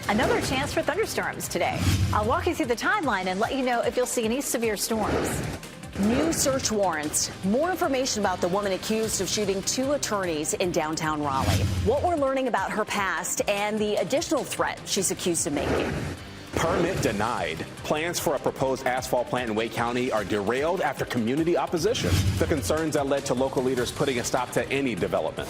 Another chance for thunderstorms today. I'll walk you through the timeline and let you know if you'll see any severe storms. New search warrants. More information about the woman accused of shooting 2 attorneys in downtown Raleigh. What we're learning about her past and the additional threat she's accused of making. Permit denied. Plans for a proposed asphalt plant in Wake County are derailed after community opposition. The concerns that led to local leaders putting a stop to any development.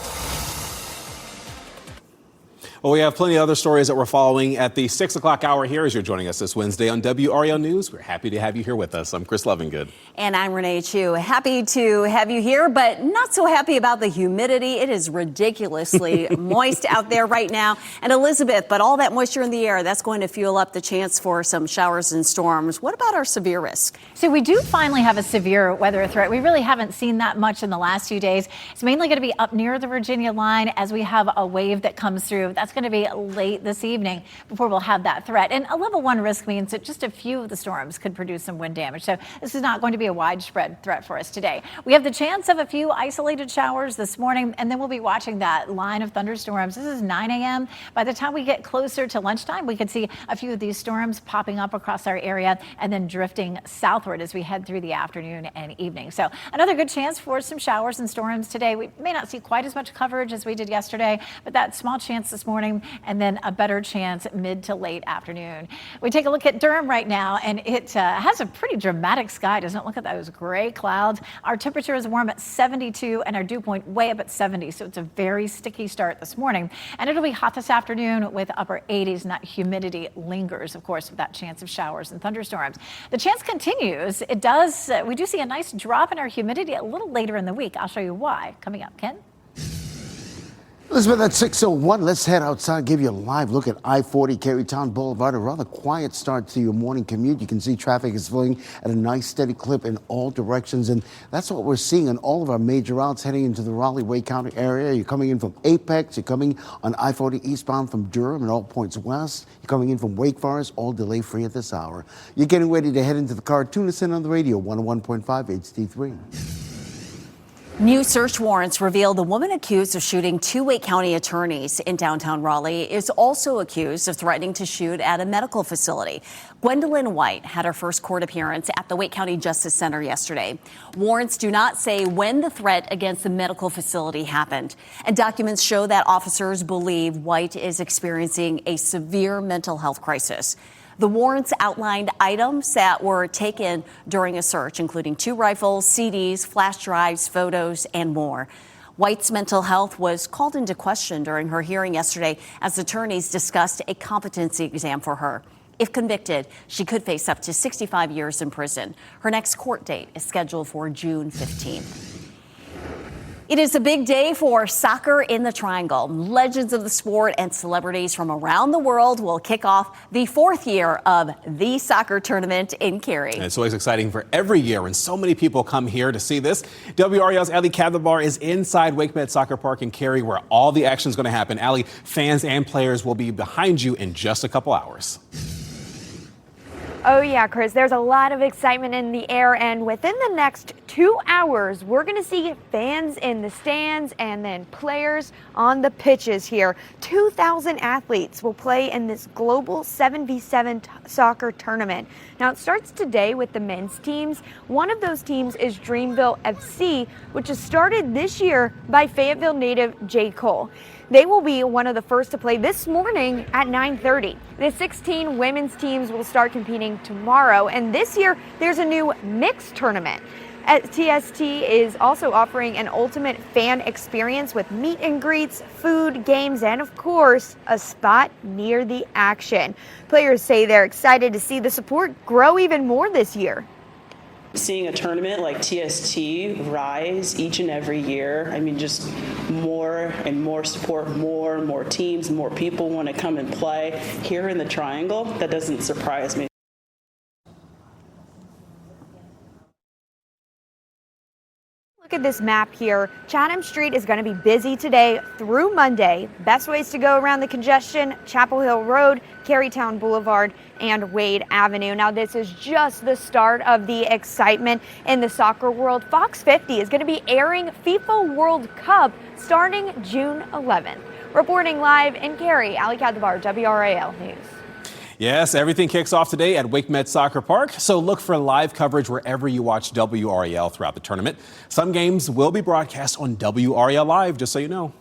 Well, we have plenty of other stories that we're following at the 6 o'clock hour here as you're joining us this Wednesday on WRAL News. We're happy to have you here with us. I'm Chris Lovingood. And I'm Renee Chu. Happy to have you here, but not so happy about the humidity. It is ridiculously moist out there right now. And Elizabeth, but all that moisture in the air, that's going to fuel up the chance for some showers and storms. What about our severe risk? So we do finally have a severe weather threat. We really haven't seen that much in the last few days. It's mainly going to be up near the Virginia line as we have a wave that comes through. That's going to be late this evening before we'll have that threat. And a level 1 risk means that just a few of the storms could produce some wind damage. So this is not going to be a widespread threat for us today. We have the chance of a few isolated showers this morning, and then we'll be watching that line of thunderstorms. This is 9 a.m. By the time we get closer to lunchtime, we could see a few of these storms popping up across our area and then drifting southward as we head through the afternoon and evening. So another good chance for some showers and storms today. We may not see quite as much coverage as we did yesterday, but that small chance this morning, and then a better chance mid to late afternoon. We take a look at Durham right now, and it has a pretty dramatic sky, doesn't it? Look at those gray clouds. Our temperature is warm at 72 and our dew point way up at 70, so it's a very sticky start this morning. And it'll be hot this afternoon with upper 80s, and that humidity lingers, of course, with that chance of showers and thunderstorms. The chance continues. It does. We do see a nice drop in our humidity a little later in the week. I'll show you why coming up. Ken? Elizabeth, at 6:01, let's head outside, give you a live look at I-40 Carytown Boulevard. A rather quiet start to your morning commute. You can see traffic is flowing at a nice steady clip in all directions, and that's what we're seeing on all of our major routes heading into the Raleigh-Wake County area. You're coming in from Apex, you're coming on I-40 eastbound from Durham and all points west. You're coming in from Wake Forest, all delay-free at this hour. You're getting ready to head into the car. Tune us in on the radio, 101.5 HD3. New search warrants reveal the woman accused of shooting 2 Wake County attorneys in downtown Raleigh is also accused of threatening to shoot at a medical facility. Gwendolyn White had her first court appearance at the Wake County Justice Center yesterday. Warrants do not say when the threat against the medical facility happened, and documents show that officers believe White is experiencing a severe mental health crisis. The warrants outlined items that were taken during a search, including 2 rifles, CDs, flash drives, photos, and more. White's mental health was called into question during her hearing yesterday as attorneys discussed a competency exam for her. If convicted, she could face up to 65 years in prison. Her next court date is scheduled for June 15th. It is a big day for soccer in the Triangle. Legends of the sport and celebrities from around the world will kick off the 4th year of the soccer tournament in Cary. And it's always exciting for every year when so many people come here to see this. WRAL's Ali Kadabar is inside WakeMed Soccer Park in Cary, where all the action is going to happen. Ali, fans and players will be behind you in just a couple hours. Oh yeah, Chris, there's a lot of excitement in the air, and within the next 2 hours, we're going to see fans in the stands and then players on the pitches here. 2,000 athletes will play in this global 7v7 soccer tournament. Now, it starts today with the men's teams. One of those teams is Dreamville FC, which is started this year by Fayetteville native J. Cole. They will be one of the first to play this morning at 9:30. The 16 women's teams will start competing tomorrow, and this year there's a new mixed tournament. TST is also offering an ultimate fan experience with meet and greets, food, games, and of course, a spot near the action. Players say they're excited to see the support grow even more this year. Seeing a tournament like TST rise each and every year, I mean, just more and more support, more and more teams, more people want to come and play here in the Triangle. That doesn't surprise me. Look at this map here. Chatham Street is going to be busy today through Monday. Best ways to go around the congestion: Chapel Hill Road, Carytown Boulevard, and Wade Avenue. Now, this is just the start of the excitement in the soccer world. Fox 50 is going to be airing FIFA World Cup starting June 11th. Reporting live in Cary, Ali Kadlabar, WRAL News. Yes, everything kicks off today at WakeMed Soccer Park, so look for live coverage wherever you watch WRAL throughout the tournament. Some games will be broadcast on WRAL Live, just so you know.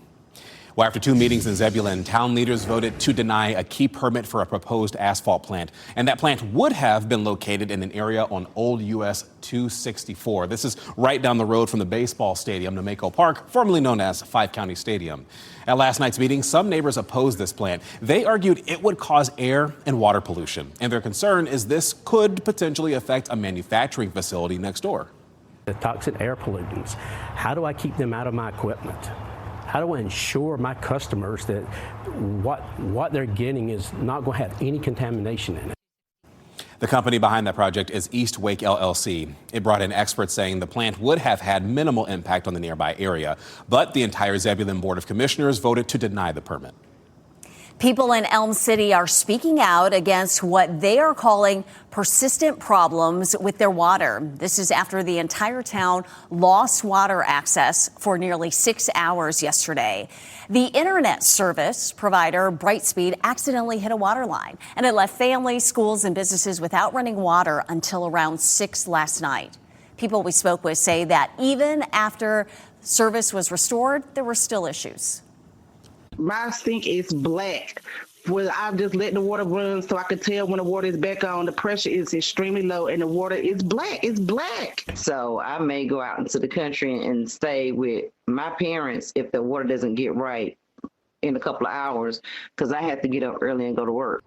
Well, after 2 meetings in Zebulon, town leaders voted to deny a key permit for a proposed asphalt plant. And that plant would have been located in an area on Old US 264. This is right down the road from the baseball stadium, Nameko Park, formerly known as Five County Stadium. At last night's meeting, some neighbors opposed this plant. They argued it would cause air and water pollution. And their concern is this could potentially affect a manufacturing facility next door. The toxic air pollutants, how do I keep them out of my equipment? How do I ensure my customers that what they're getting is not going to have any contamination in it? The company behind that project is East Wake LLC. It brought in experts saying the plant would have had minimal impact on the nearby area, but the entire Zebulon Board of Commissioners voted to deny the permit. People in Elm City are speaking out against what they are calling persistent problems with their water. This is after the entire town lost water access for nearly 6 hours yesterday. The internet service provider, Brightspeed, accidentally hit a water line, and it left families, schools, and businesses without running water until around 6 last night. People we spoke with say that even after service was restored, there were still issues. My sink is black. Well, I've just let the water run so I can tell when the water is back on. The pressure is extremely low and the water is black. It's black. So I may go out into the country and stay with my parents if the water doesn't get right in a couple of hours because I have to get up early and go to work.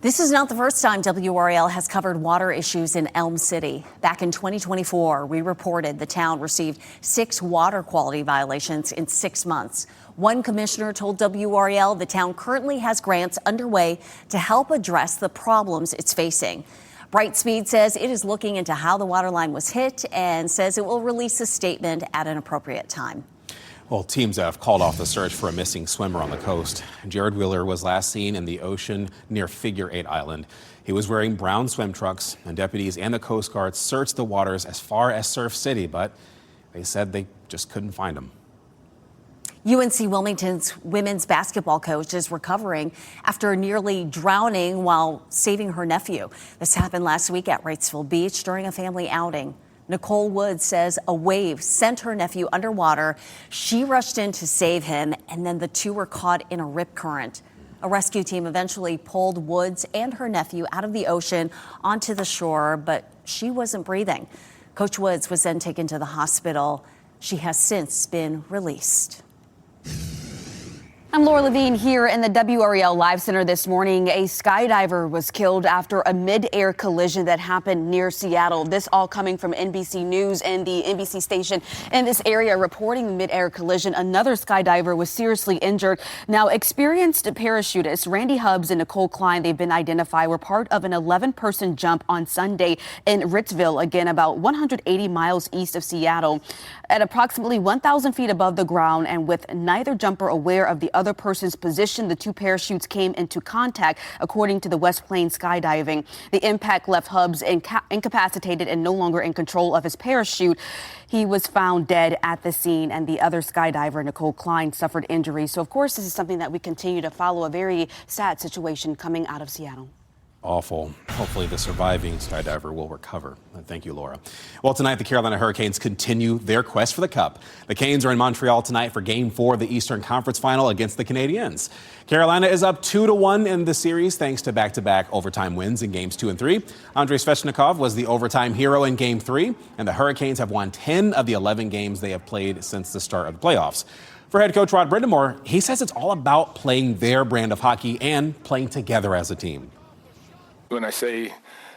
This is not the first time WRAL has covered water issues in Elm City. Back in 2024, we reported the town received 6 water quality violations in 6 months. One commissioner told WRAL the town currently has grants underway to help address the problems it's facing. Brightspeed says it is looking into how the water line was hit and says it will release a statement at an appropriate time. Well, teams have called off the search for a missing swimmer on the coast. Jared Wheeler was last seen in the ocean near Figure 8 Island. He was wearing brown swim trunks, and deputies and the Coast Guard searched the waters as far as Surf City, but they said they just couldn't find him. UNC Wilmington's women's basketball coach is recovering after nearly drowning while saving her nephew. This happened last week at Wrightsville Beach during a family outing. Nicole Woods says a wave sent her nephew underwater. She rushed in to save him, and then the two were caught in a rip current. A rescue team eventually pulled Woods and her nephew out of the ocean onto the shore, but she wasn't breathing. Coach Woods was then taken to the hospital. She has since been released. I'm Laura Levine here in the WRAL Live Center this morning. A skydiver was killed after a mid-air collision that happened near Seattle. This all coming from NBC News and the NBC station in this area reporting the mid-air collision. Another skydiver was seriously injured. Now, experienced parachutists Randy Hubbs and Nicole Klein, they've been identified, were part of an 11-person jump on Sunday in Ritzville, again about 180 miles east of Seattle. At approximately 1,000 feet above the ground and with neither jumper aware of the other person's position, the two parachutes came into contact, according to the West Plains Skydiving. The impact left Hubbs incapacitated and no longer in control of his parachute. He was found dead at the scene, and the other skydiver, Nicole Klein, suffered injuries. So, of course, this is something that we continue to follow, a very sad situation coming out of Seattle. Awful. Hopefully the surviving skydiver will recover. Thank you, Laura. Well, tonight the Carolina Hurricanes continue their quest for the Cup. The Canes are in Montreal tonight for Game 4 of the Eastern Conference Final against the Canadiens. Carolina is up 2-1 in the series thanks to back-to-back overtime wins in Games 2 and 3. Andrei Svechnikov was the overtime hero in Game 3, and the Hurricanes have won 10 of the 11 games they have played since the start of the playoffs. For head coach Rod Brindamore, he says it's all about playing their brand of hockey and playing together as a team. When I say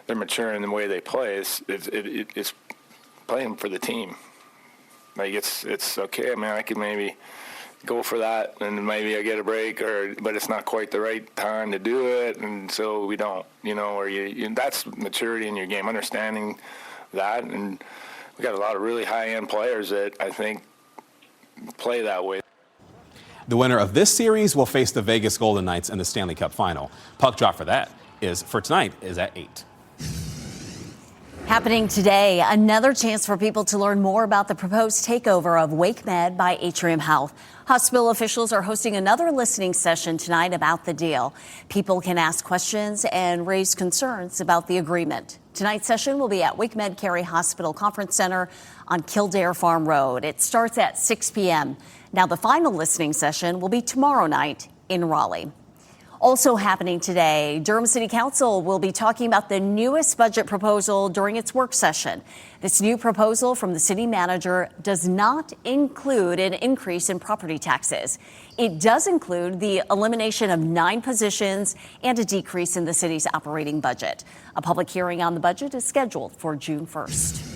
they're mature in the way they play, it's playing for the team. Like it's okay. I mean, I could maybe go for that, and maybe I get a break, but it's not quite the right time to do it, and so we don't. Or that's maturity in your game, understanding that, and we got a lot of really high-end players that I think play that way. The winner of this series will face the Vegas Golden Knights in the Stanley Cup Final. Puck drop for that for tonight is at 8. Happening today, another chance for people to learn more about the proposed takeover of WakeMed by Atrium Health. Hospital officials are hosting another listening session tonight about the deal. People can ask questions and raise concerns about the agreement. Tonight's session will be at WakeMed Cary Hospital Conference Center on Kildare Farm Road. It starts at 6 p.m. Now, the final listening session will be tomorrow night in Raleigh. Also happening today, Durham City Council will be talking about the newest budget proposal during its work session. This new proposal from the city manager does not include an increase in property taxes. It does include the elimination of 9 positions and a decrease in the city's operating budget. A public hearing on the budget is scheduled for June 1st.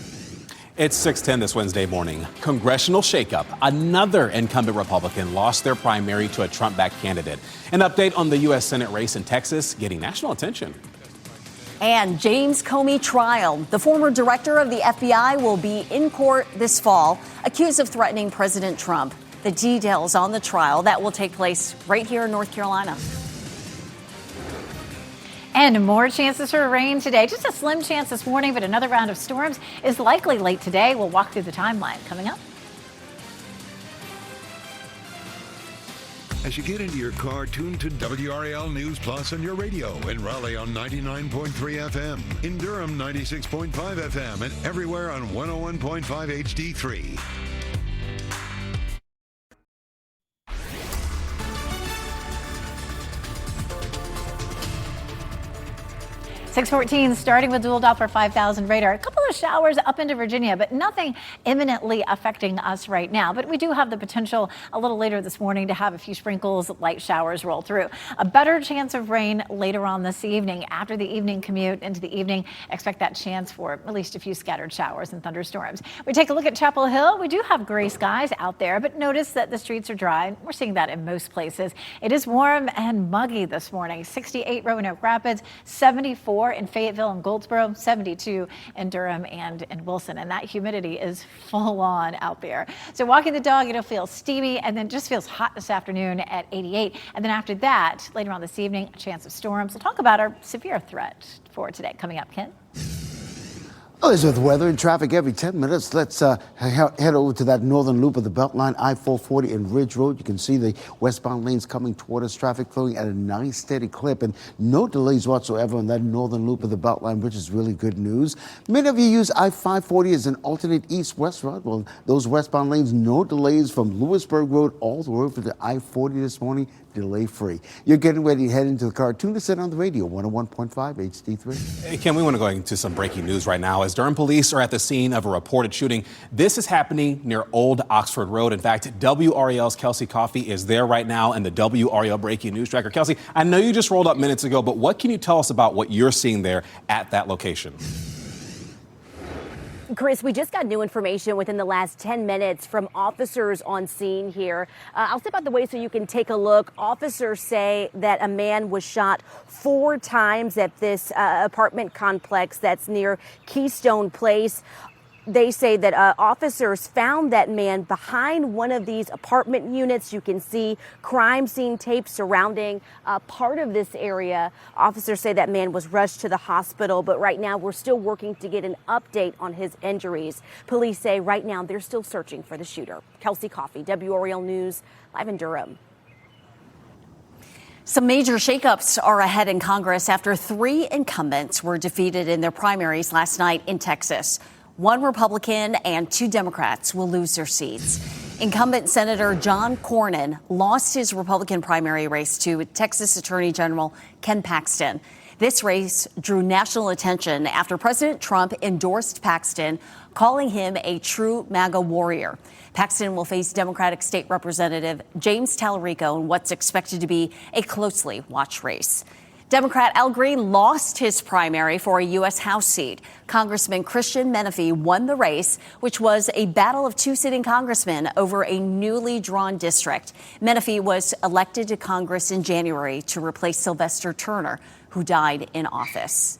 It's 6:10 this Wednesday morning. Congressional shakeup. Another incumbent Republican lost their primary to a Trump-backed candidate. An update on the U.S. Senate race in Texas getting national attention. And James Comey trial. The former director of the FBI will be in court this fall, accused of threatening President Trump. The details on the trial that will take place right here in North Carolina. And more chances for rain today. Just a slim chance this morning, but another round of storms is likely late today. We'll walk through the timeline coming up. As you get into your car, tune to WRAL News Plus on your radio. In Raleigh on 99.3 FM. In Durham, 96.5 FM. And everywhere on 101.5 HD3. 6:14, starting with dual Doppler 5000 radar. A couple of showers up into Virginia, but nothing imminently affecting us right now. But we do have the potential a little later this morning to have a few sprinkles, light showers roll through. A better chance of rain later on this evening. After the evening commute into the evening, expect that chance for at least a few scattered showers and thunderstorms. We take a look at Chapel Hill. We do have gray skies out there, but notice that the streets are dry. We're seeing that in most places. It is warm and muggy this morning. 68 Roanoke Rapids, 74 in Fayetteville and Goldsboro, 72 in Durham and in Wilson. And that humidity is full on out there. So walking the dog, it'll feel steamy and then just feels hot this afternoon at 88. And then after that, later on this evening, a chance of storms. We'll talk about our severe threat for today coming up. Ken? Elizabeth, weather and traffic every 10 minutes. Let's head over to that northern loop of the Beltline, I-440 and Ridge Road. You can see the westbound lanes coming toward us, traffic flowing at a nice steady clip and no delays whatsoever on that northern loop of the Beltline, which is really good news. Many of you use I-540 as an alternate east-west route. Well, those westbound lanes, no delays from Lewisburg Road all the way over to I-40 this morning, delay-free. You're getting ready to head into the car. Tune us in on the radio, 101.5 HD3. Hey, Ken, we want to go into some breaking news right now as Durham police are at the scene of a reported shooting. This is happening near Old Oxford Road. In fact, WRAL's Kelsey Coffey is there right now in the WRAL Breaking News Tracker. Kelsey, I know you just rolled up minutes ago, but what can you tell us about what you're seeing there at that location? Chris, we just got new information within the last 10 minutes from officers on scene here. I'll step out the way so you can take a look. Officers say that a man was shot 4 times at this apartment complex that's near Keystone Place. They say that officers found that man behind one of these apartment units. You can see crime scene tape surrounding part of this area. Officers say that man was rushed to the hospital, but right now we're still working to get an update on his injuries. Police say right now they're still searching for the shooter. Kelsey Coffey, WRAL News, live in Durham. Some major shakeups are ahead in Congress after 3 incumbents were defeated in their primaries last night in Texas. 1 Republican and 2 Democrats will lose their seats. Incumbent Senator John Cornyn lost his Republican primary race to Texas Attorney General Ken Paxton. This race drew national attention after President Trump endorsed Paxton, calling him a true MAGA warrior. Paxton will face Democratic State Representative James Tallarico in what's expected to be a closely watched race. Democrat Al Green lost his primary for a U.S. House seat. Congressman Christian Menefee won the race, which was a battle of 2 sitting congressmen over a newly drawn district. Menefee was elected to Congress in January to replace Sylvester Turner, who died in office.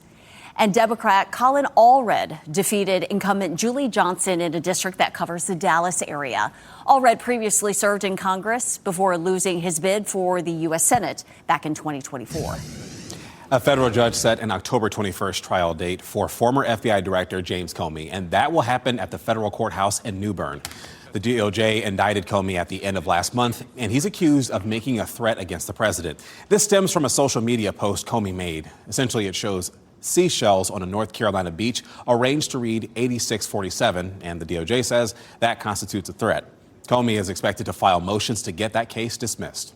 And Democrat Colin Allred defeated incumbent Julie Johnson in a district that covers the Dallas area. Allred previously served in Congress before losing his bid for the U.S. Senate back in 2024. A federal judge set an October 21st trial date for former FBI Director James Comey, and that will happen at the federal courthouse in New Bern. The DOJ indicted Comey at the end of last month, and he's accused of making a threat against the president. This stems from a social media post Comey made. Essentially, it shows seashells on a North Carolina beach arranged to read 8647, and the DOJ says that constitutes a threat. Comey is expected to file motions to get that case dismissed.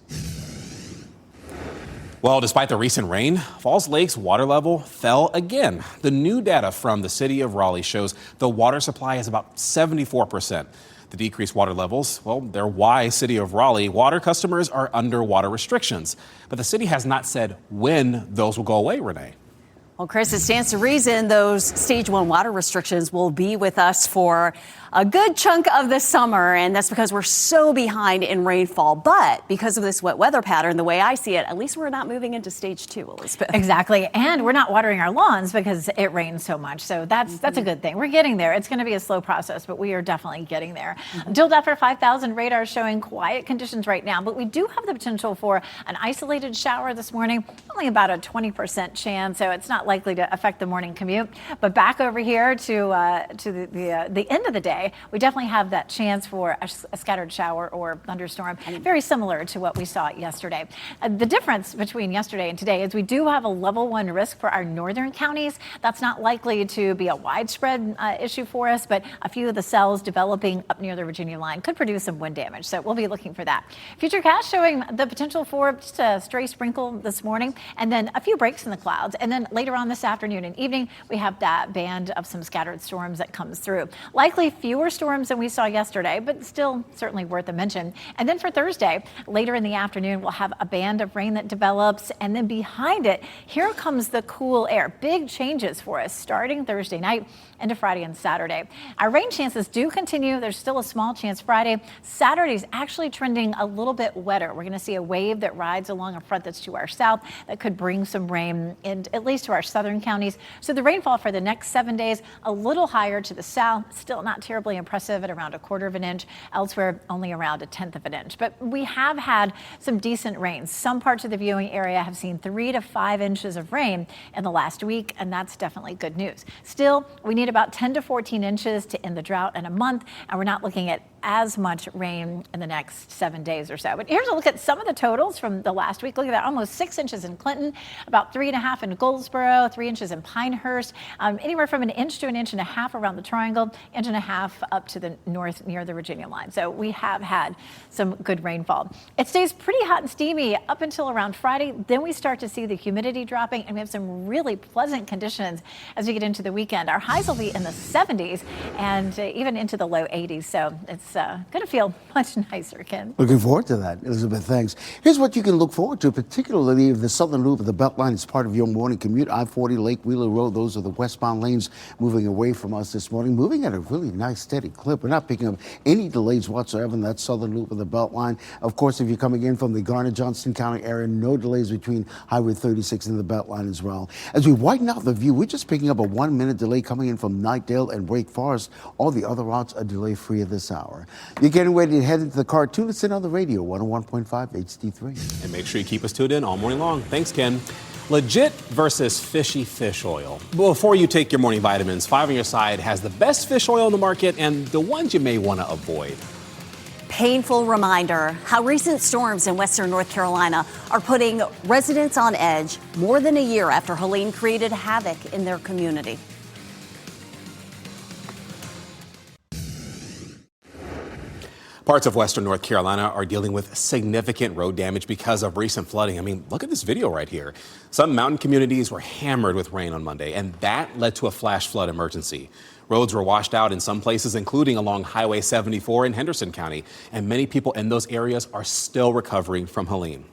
Well, despite the recent rain, Falls Lake's water level fell again. The new data from the city of Raleigh shows the water supply is about 74%. The decreased water levels, well, they're why City of Raleigh water customers are under water restrictions. But the city has not said when those will go away, Renee. Well, Chris, it stands to reason those stage 1 water restrictions will be with us for a good chunk of the summer, and that's because we're so behind in rainfall. But because of this wet weather pattern, the way I see it, at least we're not moving into stage 2, Elizabeth. Exactly, and we're not watering our lawns because it rains so much. So that's a good thing. We're getting there. It's going to be a slow process, but we are definitely getting there. Until after 5,000 radar showing quiet conditions right now, but we do have the potential for an isolated shower this morning. Only about a 20% chance, so it's not likely to affect the morning commute. But back over here to the end of the day, we definitely have that chance for a scattered shower or thunderstorm, very similar to what we saw yesterday. The difference between yesterday and today is we do have a level 1 risk for our northern counties. That's not likely to be a widespread issue for us, but a few of the cells developing up near the Virginia line could produce some wind damage. So we'll be looking for that. Futurecast showing the potential for just a stray sprinkle this morning, and then a few breaks in the clouds. And then later on this afternoon and evening, we have that band of some scattered storms that comes through. Likely fewer storms than we saw yesterday, but still certainly worth a mention. And then for Thursday, later in the afternoon, we'll have a band of rain that develops. And then behind it, here comes the cool air. Big changes for us starting Thursday night into Friday and Saturday. Our rain chances do continue. There's still a small chance Friday. Saturday's actually trending a little bit wetter. We're going to see a wave that rides along a front that's to our south that could bring some rain in at least to our southern counties. So the rainfall for the next 7 days, a little higher to the south, still not terribly impressive at around 1/4 of an inch. Elsewhere, only around 1/10 of an inch. But we have had some decent rain. Some parts of the viewing area have seen 3 to 5 inches of rain in the last week, and that's definitely good news. Still, we need about 10 to 14 inches to end the drought in a month, and we're not looking at as much rain in the next 7 days or so. But here's a look at some of the totals from the last week. Look at that, almost 6 inches in Clinton, about 3.5 in Goldsboro, 3 inches in Pinehurst, anywhere from 1 inch to 1.5 inches around the Triangle, 1.5 inches up to the north near the Virginia line. So we have had some good rainfall. It stays pretty hot and steamy up until around Friday. Then we start to see the humidity dropping, and we have some really pleasant conditions as we get into the weekend. Our highs will be in the 70s and even into the low 80s. So it's going to feel much nicer, Ken. Looking forward to that, Elizabeth. Thanks. Here's what you can look forward to, particularly if the southern loop of the Beltline is part of your morning commute. I-40 Lake Wheeler Road, those are the westbound lanes moving away from us this morning, moving at a really nice, steady clip. We're not picking up any delays whatsoever in that southern loop of the Beltline. Of course, if you're coming in from the Garner-Johnston County area, no delays between Highway 36 and the Beltline as well. As we widen out the view, we're just picking up a 1-minute delay coming in from Knightdale and Wake Forest. All the other routes are delay-free at this hour. You're getting ready to head into the car. Tune us in on the radio, 101.5 HD3. And make sure you keep us tuned in all morning long. Thanks, Ken. Legit versus fishy fish oil. Before you take your morning vitamins, Five on Your Side has the best fish oil in the market and the ones you may want to avoid. Painful reminder how recent storms in western North Carolina are putting residents on edge more than a year after Helene created havoc in their community. Parts of western North Carolina are dealing with significant road damage because of recent flooding. I mean, look at this video right here. Some mountain communities were hammered with rain on Monday, and that led to a flash flood emergency. Roads were washed out in some places, including along Highway 74 in Henderson County, and many people in those areas are still recovering from Helene.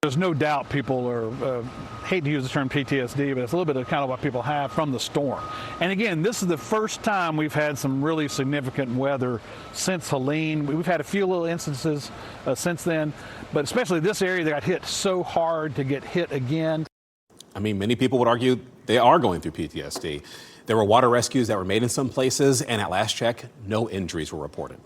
There's no doubt people are, hate to use the term PTSD, but it's a little bit of kind of what people have from the storm. And again, this is the first time we've had some really significant weather since Helene. We've had a few little instances since then, but especially this area that got hit so hard to get hit again. I mean, many people would argue they are going through PTSD. There were water rescues that were made in some places, and at last check, no injuries were reported.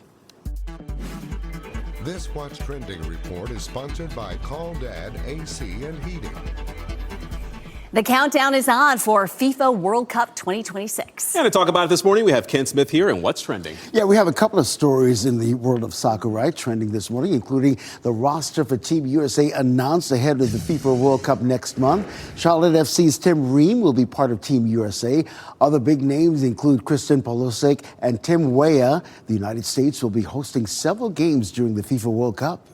This What's Trending report is sponsored by Call Dad AC and Heating. The countdown is on for FIFA World Cup 2026. And to talk about it this morning, we have Ken Smith here and what's trending. Yeah, we have a couple of stories in the world of soccer, right, trending this morning, including the roster for Team USA announced ahead of the FIFA World Cup next month. Charlotte FC's Tim Ream will be part of Team USA. Other big names include Christian Pulisic and Tim Weah. The United States will be hosting several games during the FIFA World Cup.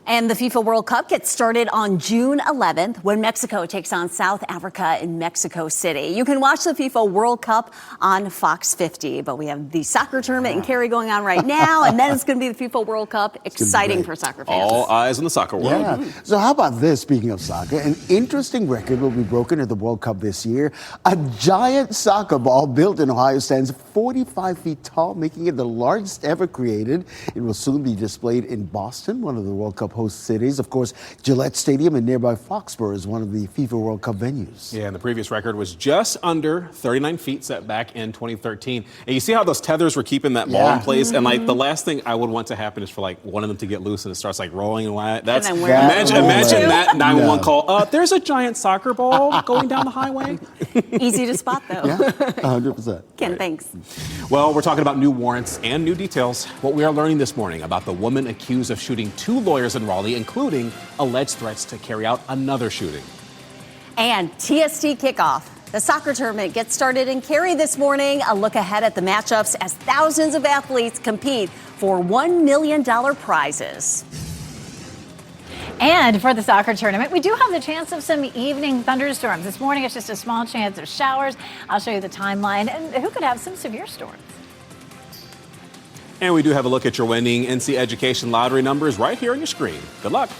And the FIFA World Cup gets started on June 11th when Mexico takes on South Africa in Mexico City. You can watch the FIFA World Cup on Fox 50, but we have the soccer tournament in Cary going on right now, and then it's going to be the FIFA World Cup. Exciting for soccer fans. All eyes on the soccer world. Yeah. So how about this, speaking of soccer? An interesting record will be broken at the World Cup this year. A giant soccer ball built in Ohio stands 45 feet tall, making it the largest ever created. It will soon be displayed in Boston, one of the World Cup host cities. Of course, Gillette Stadium in nearby Foxborough is one of the FIFA World Cup venues. Yeah, and the previous record was just under 39 feet set back in 2013. And you see how those tethers were keeping that ball in place? And like the last thing I would want to happen is for like one of them to get loose and it starts like rolling and wild. That's imagine that 911 call. There's a giant soccer ball going down the highway. Easy to spot though. Yeah, 100%. Ken, thanks. Well, we're talking about new warrants and new details. What we are learning this morning about the woman accused of shooting 2 lawyers in Raleigh, including alleged threats to carry out another shooting. And TST kickoff. The soccer tournament gets started in Cary this morning. A look ahead at the matchups as thousands of athletes compete for $1 million prizes. And for the soccer tournament, we do have the chance of some evening thunderstorms. This morning, it's just a small chance of showers. I'll show you the timeline and who could have some severe storms. And we do have a look at your winning NC Education lottery numbers right here on your screen. Good luck.